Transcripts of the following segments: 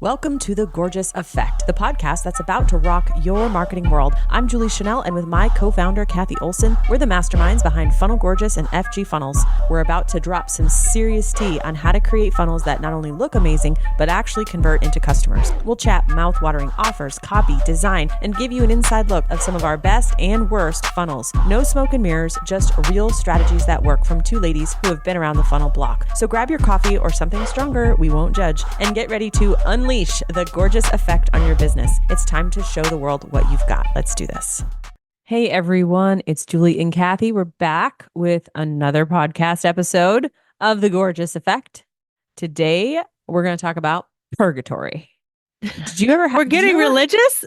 Welcome to The Gorgeous Effect, the podcast that's about to rock your marketing world. I'm Julie Chanel, and with my co-founder, Cathy Olson, we're the masterminds behind Funnel Gorgeous and FG Funnels. We're about to drop some serious tea on how to create funnels that not only look amazing, but actually convert into customers. We'll chat mouth-watering offers, copy, design, and give you an inside look of some of our best and worst funnels. No smoke and mirrors, just real strategies that work from two ladies who have been around the funnel block. So grab your coffee or something stronger, we won't judge, and get ready to unleash the gorgeous effect on your business. It's time to show the world what you've got. Let's do this. Hey everyone, it's Julie and Cathy. We're back with another podcast episode of The Gorgeous Effect. Today, we're going to talk about purgatory. Did you ever We're getting religious?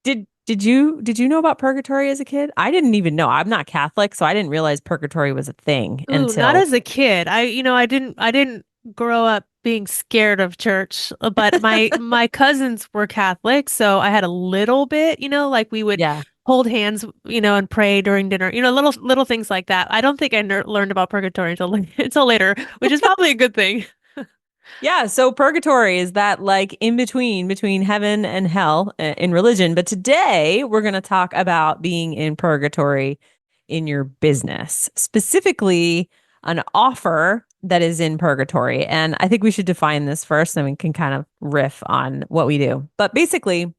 Did you know about purgatory as a kid? I didn't even know. I'm not Catholic, so I didn't realize purgatory was a thing until not as a kid. I didn't grow up being scared of church, but my cousins were Catholic, so I had a little bit, like we would hold hands, and pray during dinner, little things like that. I don't think I learned about purgatory until later, which is probably a good thing. Yeah, so purgatory is that like in between heaven and hell in religion. But today we're going to talk about being in purgatory in your business, specifically an offer that is in purgatory. And I think we should define this first, and we can kind of riff on what we do. But basically,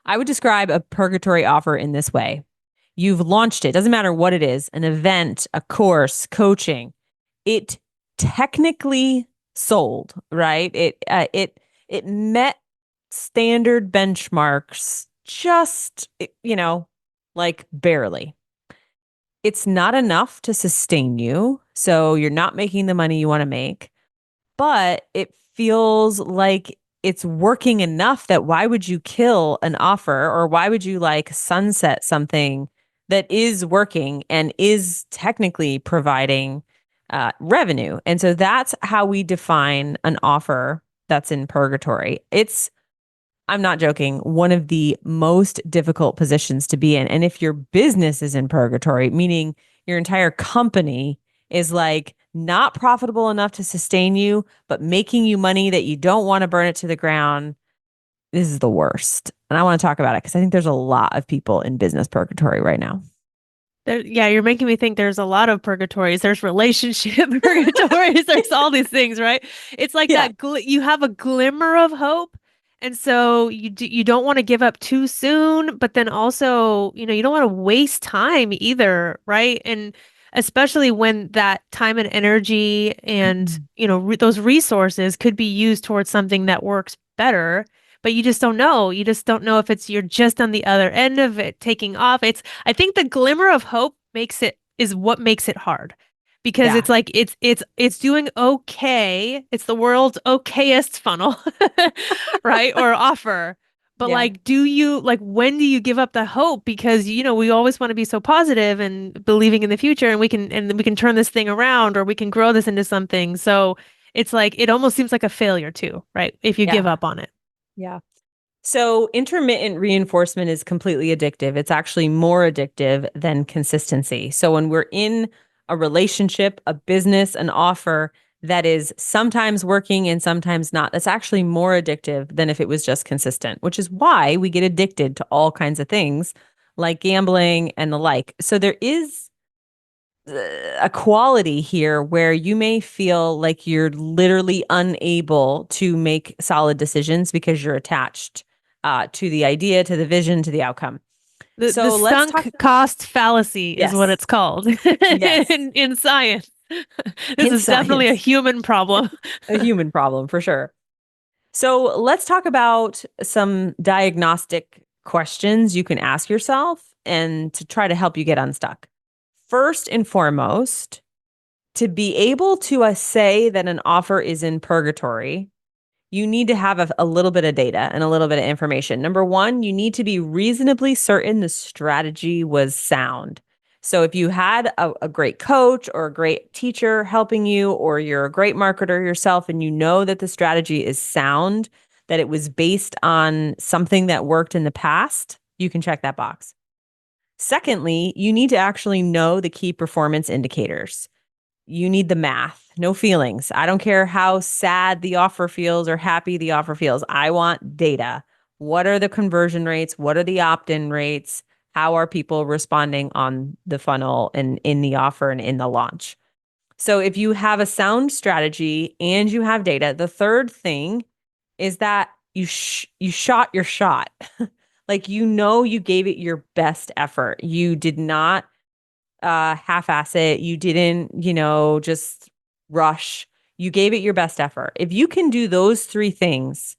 I would describe a purgatory offer in this way. You've launched it. Doesn't matter what it is, an event, a course, coaching. It technically sold, right? It met standard benchmarks just, like barely. It's not enough to sustain you, so you're not making the money you want to make, but it feels like it's working enough that why would you kill an offer, or why would you sunset something that is working and is technically providing revenue? And so that's how we define an offer that's in purgatory. I'm not joking, one of the most difficult positions to be in. And if your business is in purgatory, meaning your entire company is not profitable enough to sustain you, but making you money that you don't want to burn it to the ground, this is the worst. And I want to talk about it because I think there's a lot of people in business purgatory right now. You're making me think there's a lot of purgatories. There's relationship purgatories. There's all these things, right? It's like that you have a glimmer of hope. And so you don't want to give up too soon, but then also, you don't want to waste time either, right? And especially when that time and energy and, those resources could be used towards something that works better, but you just don't know. You just don't know if you're just on the other end of it taking off. I think the glimmer of hope is what makes it hard. Because it's like it's doing okay. It's the world's okayest funnel, right? Or offer. But when do you give up the hope? Because we always want to be so positive and believing in the future, and we can turn this thing around, or we can grow this into something. So it's it almost seems like a failure too, right? If you give up on it. Yeah. So intermittent reinforcement is completely addictive. It's actually more addictive than consistency. So when we're in a relationship, a business, an offer that is sometimes working and sometimes not, that's actually more addictive than if it was just consistent, which is why we get addicted to all kinds of things like gambling and the like. So there is a quality here where you may feel like you're literally unable to make solid decisions because you're attached to the idea, to the vision, to the outcome. The sunk cost fallacy is what it's called in science. This is definitely a human problem. A human problem for sure. So let's talk about some diagnostic questions you can ask yourself and to try to help you get unstuck. First and foremost, to be able to say that an offer is in purgatory, you need to have a little bit of data and a little bit of information. Number one, you need to be reasonably certain the strategy was sound. So if you had a great coach or a great teacher helping you, or you're a great marketer yourself, and you know that the strategy is sound, that it was based on something that worked in the past, you can check that box. Secondly, you need to actually know the key performance indicators. You need the math no feelings. I don't care how sad the offer feels or happy the offer feels. I want data. What are the conversion rates? What are the opt-in rates? How are people responding on the funnel and in the offer and in the launch? So if you have a sound strategy and you have data, the third thing is that you shot your shot. Like you gave it your best effort. You did not half-ass it. You didn't, just rush. You gave it your best effort. If you can do those three things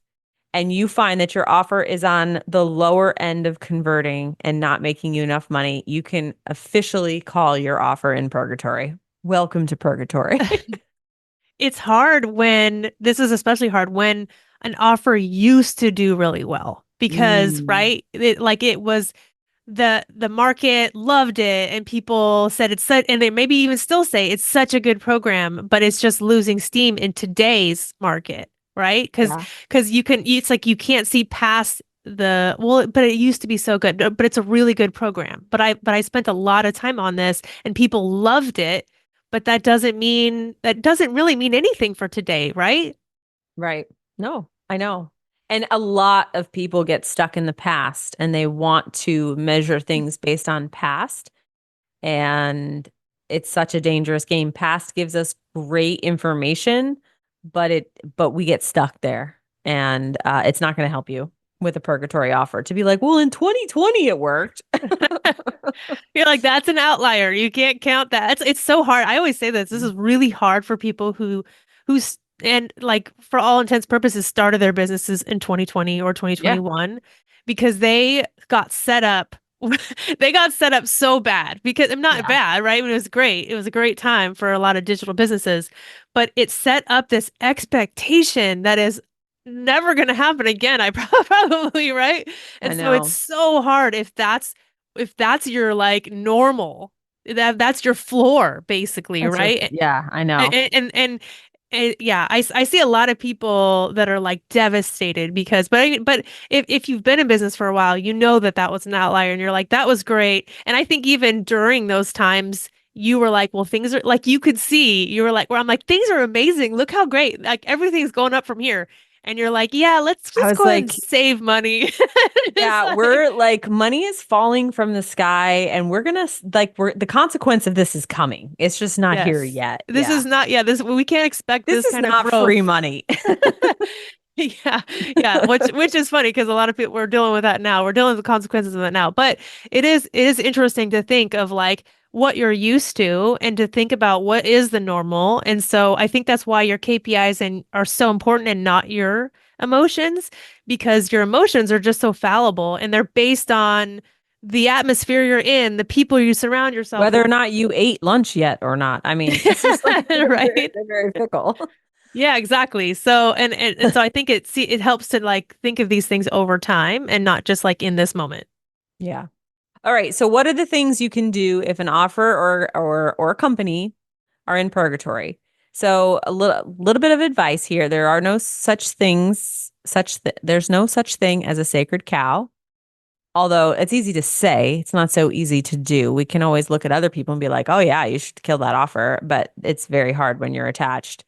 and you find that your offer is on the lower end of converting and not making you enough money, you can officially call your offer in purgatory. Welcome to purgatory. It's hard when this is especially hard when an offer used to do really well because, Mm, right? It was the market loved it and people said it's such and they maybe even still say it's such a good program, but it's just losing steam in today's market, right? yeah, Because it's like you can't see past the well, but it used to be so good, but it's a really good program. But I spent a lot of time on this and people loved it, but that doesn't really mean anything for today, right? right. No, I know. And a lot of people get stuck in the past and they want to measure things based on past. And it's such a dangerous game. Past gives us great information, but we get stuck there, and it's not going to help you with a purgatory offer to be like, well, in 2020 it worked. You're like, that's an outlier. You can't count that. It's so hard. I always say this. This is really hard for people who's and like for all intents purposes started their businesses in 2020 or Yeah, 2021 because they got set up they got set up so bad because I'm not yeah, bad, right? I mean, it was great. It was a great time for a lot of digital businesses, but it set up this expectation that is never going to happen again. I probably, right? I And so it's know. so hard if that's your like normal, that's your floor basically, right? Yeah, I know. And yeah, I see a lot of people that are like devastated because, but if you've been in business for a while, you know that was an outlier, and you're like, that was great. And I think even during those times, you were like, well, things are like you could see, you were like, where I'm like, things are amazing. Look how great, like everything's going up from here. And you're like, yeah, let's I just was go ahead and like, save money. It's yeah, like, we're like money is falling from the sky and we're the consequence of this is coming. It's just not here yes, yet. this Yeah. is not, yeah, this we can't expect This this is kind of not free growth. money. Yeah, yeah, which is funny because a lot of people we're dealing with that now. We're dealing with the consequences of that now. But it is interesting to think of like what you're used to and to think about what is the normal. And so I think that's why your KPIs and are so important and not your emotions because your emotions are just so fallible and they're based on the atmosphere you're in, the people you surround yourself Whether or with. not you ate lunch yet or not. I mean, it's just like Right? they're very fickle. Yeah, exactly. So and so I think it helps to like think of these things over time and not just like in this moment. Yeah. All right. So what are the things you can do if an offer or a company are in purgatory? So a little bit of advice here. There are no such things there's no such thing as a sacred cow. Although it's easy to say, it's not so easy to do. We can always look at other people and be like, "Oh yeah, you should kill that offer," but it's very hard when you're attached.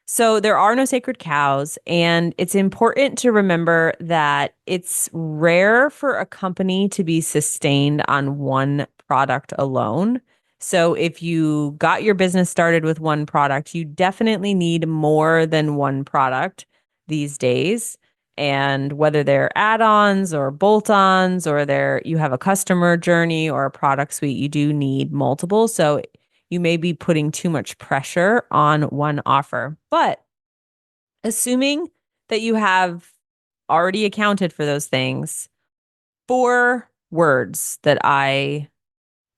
So there are no sacred cows, and it's important to remember that it's rare for a company to be sustained on one product alone. So if you got your business started with one product, you definitely need more than one product these days. And whether they're add-ons or bolt-ons or you have a customer journey or a product suite, you do need multiple. So you may be putting too much pressure on one offer. But assuming that you have already accounted for those things, four words that I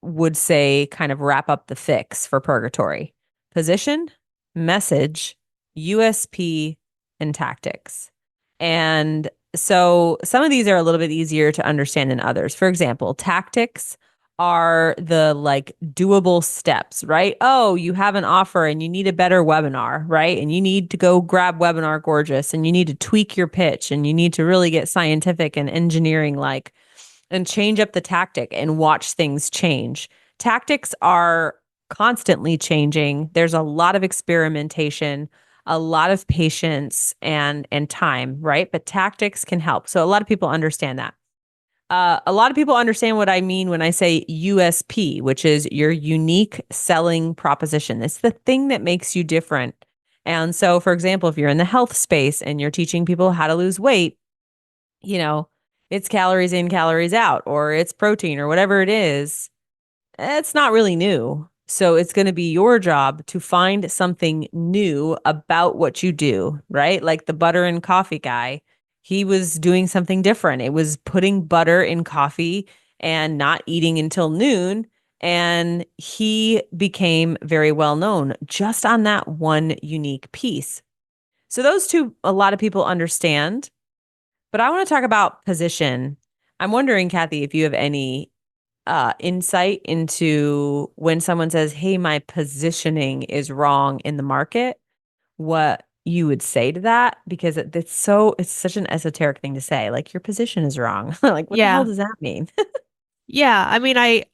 would say kind of wrap up the fix for purgatory: position, message, USP, and tactics. And so some of these are a little bit easier to understand than others. For example, tactics are the like doable steps, right? Oh, you have an offer and you need a better webinar, right? And you need to go grab Webinar Gorgeous and you need to tweak your pitch and you need to really get scientific and engineering like and change up the tactic and watch things change. Tactics are constantly changing. There's a lot of experimentation, a lot of patience and time, right? But tactics can help. So a lot of people understand that. A lot of people understand what I mean when I say USP, which is your unique selling proposition. It's the thing that makes you different. And so, for example, if you're in the health space and you're teaching people how to lose weight, you know, it's calories in, calories out, or it's protein or whatever it is, it's not really new. So it's going to be your job to find something new about what you do, right? Like the butter and coffee guy, he was doing something different. It was putting butter in coffee and not eating until noon. And he became very well known just on that one unique piece. So those two, a lot of people understand. But I want to talk about position. I'm wondering, Cathy, if you have any insight into when someone says, "Hey, my positioning is wrong in the market," what you would say to that, because it's such an esoteric thing to say. Like your position is wrong. Like what the hell Yeah. does that mean? Yeah, I mean, I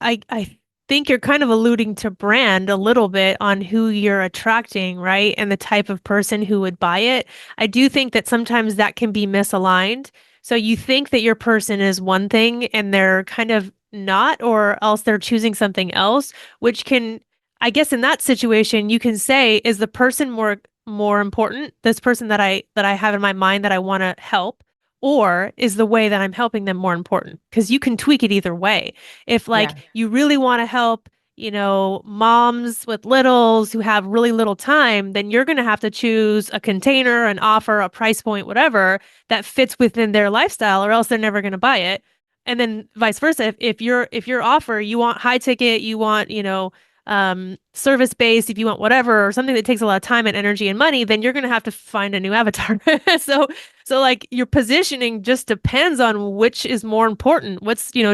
think you're kind of alluding to brand a little bit on who you're attracting, right? And the type of person who would buy it. I do think that sometimes that can be misaligned. So you think that your person is one thing and they're kind of not, or else they're choosing something else, which can, I guess in that situation, you can say, is the person more important? This person that I have in my mind that I want to help, or is the way that I'm helping them more important? Because you can tweak it either way. If like Yeah. you really want to help, moms with littles who have really little time, then you're going to have to choose a container, an offer, a price point, whatever that fits within their lifestyle, or else they're never going to buy it. And then vice versa. If your offer, you want high ticket, you want, service based, if you want whatever, or something that takes a lot of time and energy and money, then you're going to have to find a new avatar. So like your positioning just depends on which is more important.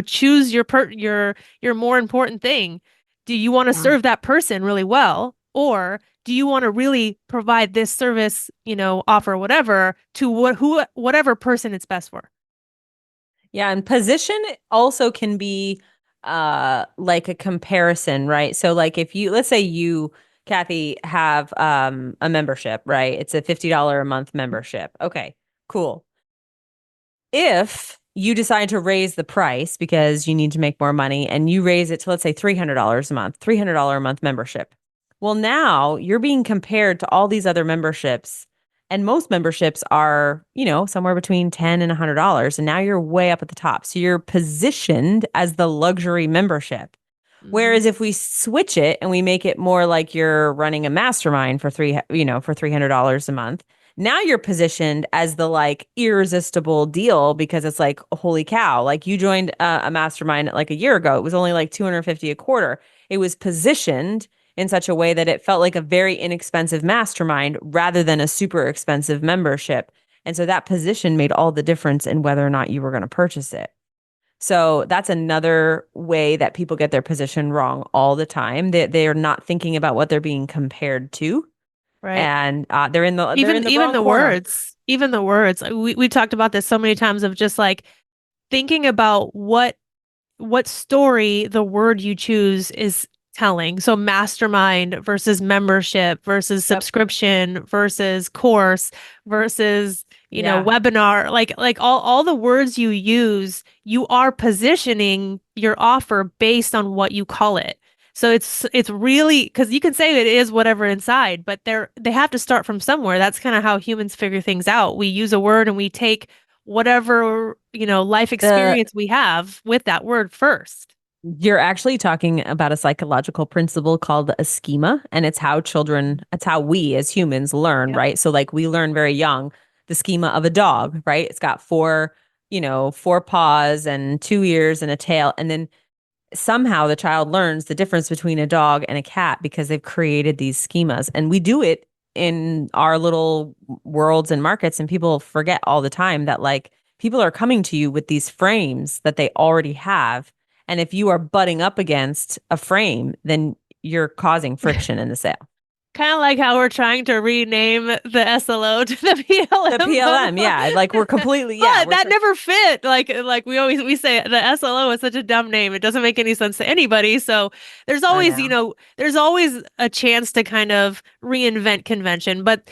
Choose your more important thing. Do you want to Yeah. serve that person really well, or do you want to really provide this service, offer whatever to whatever person it's best for? Yeah, and position also can be like a comparison, right? So like if you let's say you, Cathy, have a membership, right? It's a $50 a month membership. Okay, cool. If you decide to raise the price because you need to make more money and you raise it to, let's say, $300 a month, $300 a month membership. Well, now you're being compared to all these other memberships. And most memberships are, somewhere between 10 and $100. And now you're way up at the top. So you're positioned as the luxury membership. Hmm. Whereas if we switch it and we make it more like you're running a mastermind for $300 a month, now you're positioned as the like irresistible deal because it's like, holy cow, like you joined a mastermind like a year ago. It was only like 250 a quarter. It was positioned in such a way that it felt like a very inexpensive mastermind rather than a super expensive membership. And so that position made all the difference in whether or not you were going to purchase it. So that's another way that people get their position wrong all the time. They are not thinking about what they're being compared to, Right. and they're in Even the even wrong the corner. words, even the words. We talked about this so many times of just like thinking about what story the word you choose is telling. So mastermind versus membership versus Yep. subscription versus course versus, Yeah. webinar, like all the words you use, you are positioning your offer based on what you call it. So it's really because you can say it is whatever inside, but they have to start from somewhere. That's kind of how humans figure things out. We use a word and we take whatever, life The experience we have with that word first. You're actually talking about a psychological principle called a schema, and it's how we as humans learn, Yep. right? So like we learn very young the schema of a dog, right? It's got four paws and two ears and a tail, and then somehow the child learns the difference between a dog and a cat because they've created these schemas. And we do it in our little worlds and markets, and people forget all the time that like people are coming to you with these frames that they already have. And if you are butting up against a frame, then you're causing friction in the sale. Kind of like how we're trying to rename the SLO to the The PLM, PLM, yeah, like we're completely, yeah, but that never fit. Like we say the SLO is such a dumb name. It doesn't make any sense to anybody. So there's I always, know. there's always a chance to kind of reinvent convention, but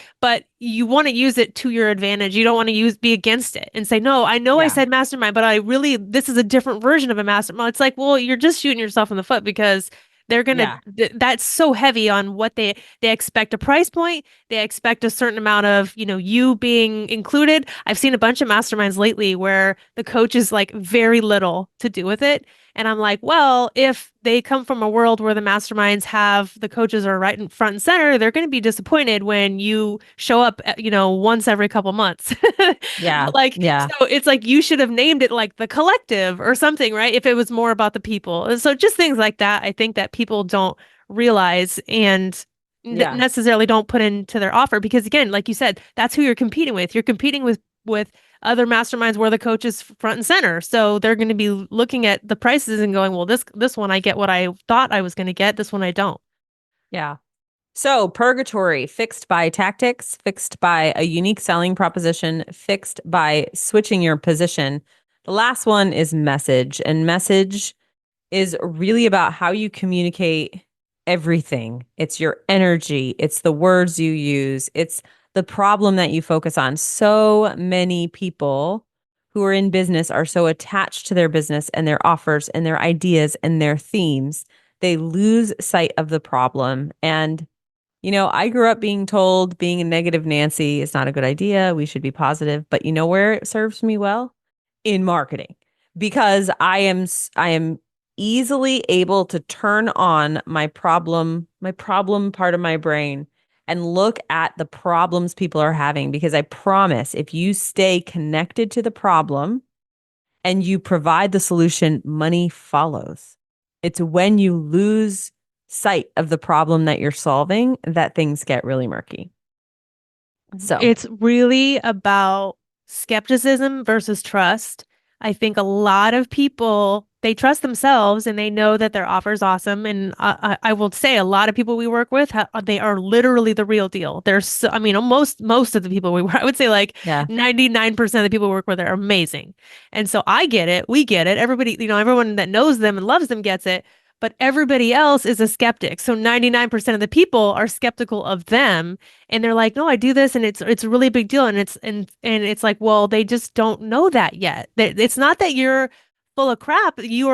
you want to use it to your advantage. You don't want to be against it and say, no, I know I Yeah, said mastermind, but this is a different version of a mastermind. It's like, well, you're just shooting yourself in the foot because yeah, that's so heavy on what they expect a price point. They expect a certain amount of, you being included. I've seen a bunch of masterminds lately where the coach is like very little to do with it. And I'm like, well, if they come from a world where the masterminds have the coaches are right in front and center, they're going to be disappointed when you show up, once every couple months. yeah, Like, yeah, so it's like you should have named it like the collective or something, right? If it was more about the people. And so just things like that, I think that people don't realize and yeah, necessarily don't put into their offer because again, like you said, that's who you're competing with. You're competing with other masterminds where the coach is front and center. So they're going to be looking at the prices and going, well, this one I get what I thought I was going to get. This one I don't. yeah. So, purgatory, fixed by tactics, fixed by a unique selling proposition, fixed by switching your position. The last one is message, and message is really about how you communicate everything. It's your energy, it's the words you use, it's the problem that you focus on. So many people who are in business are so attached to their business and their offers and their ideas and their themes, they lose sight of the problem. And I grew up being told being a negative Nancy is not a good idea. We should be positive. But you know where it serves me well? In marketing. Because I am easily able to turn on my problem part of my brain and look at the problems people are having. Because I promise if you stay connected to the problem and you provide the solution, money follows. It's when you lose sight of the problem that you're solving that things get really murky. So, It's really about skepticism versus trust. I think a lot of people, they trust themselves and they know that their offer is awesome. And I will say a lot of people we work with, they are literally the real deal. I mean, most of the people we work, I would say like yeah. 99% of the people we work with are amazing. And so I get it. We get it. Everybody, everyone that knows them and loves them gets it. But everybody else is a skeptic. So 99% of the people are skeptical of them and they're like, no, I do this and it's a really big deal. And it's like, well, they just don't know that yet. It's not that you're full of crap. You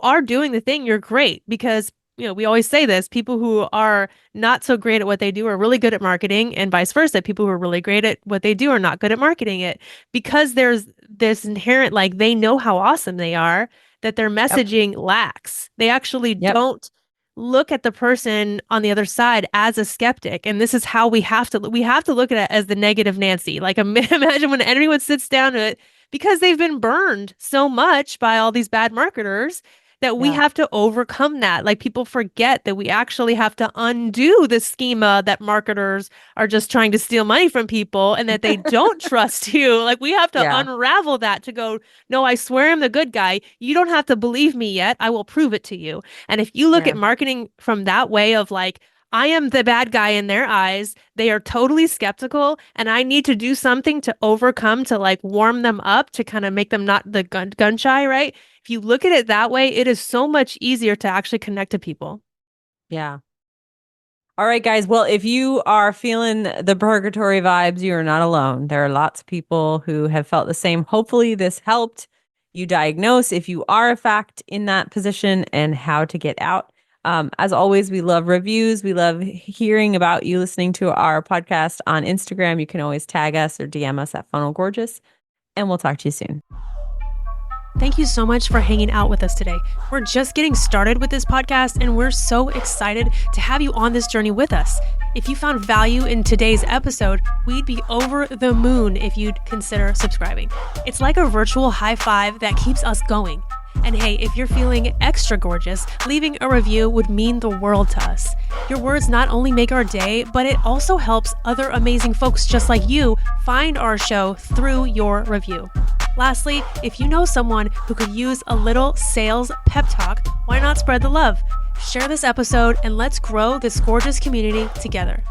are doing the thing. You're great because we always say this, people who are not so great at what they do are really good at marketing and vice versa. People who are really great at what they do are not good at marketing it because there's this inherent, like they know how awesome they are that their Yep. messaging lacks. They actually Yep. don't look at the person on the other side as a skeptic. And this is how we have to look at it as the negative Nancy. Like imagine when anyone sits down to it because they've been burned so much by all these bad marketers that we Yeah. have to overcome that. Like people forget that we actually have to undo the schema that marketers are just trying to steal money from people and that they don't trust you. Like we have to Yeah. unravel that to go, no, I swear I'm the good guy. You don't have to believe me yet. I will prove it to you. And if you look at Yeah. marketing from that way of like, I am the bad guy in their eyes. They are totally skeptical, and I need to do something to overcome to like warm them up to kind of make them not the gun shy, right? If you look at it that way, it is so much easier to actually connect to people. Yeah. All right, guys. Well, if you are feeling the purgatory vibes, you are not alone. There are lots of people who have felt the same. Hopefully, this helped you diagnose if you are, in fact, in that position and how to get out. As always, we love reviews. We love hearing about you listening to our podcast on Instagram. You can always tag us or DM us at Funnel Gorgeous, and we'll talk to you soon. Thank you so much for hanging out with us today. We're just getting started with this podcast, and we're so excited to have you on this journey with us. If you found value in today's episode, we'd be over the moon if you'd consider subscribing. It's like a virtual high five that keeps us going. And hey, if you're feeling extra gorgeous, leaving a review would mean the world to us. Your words not only make our day, but it also helps other amazing folks just like you find our show through your review. Lastly, if you know someone who could use a little sales pep talk, why not spread the love? share this episode, and let's grow this gorgeous community together.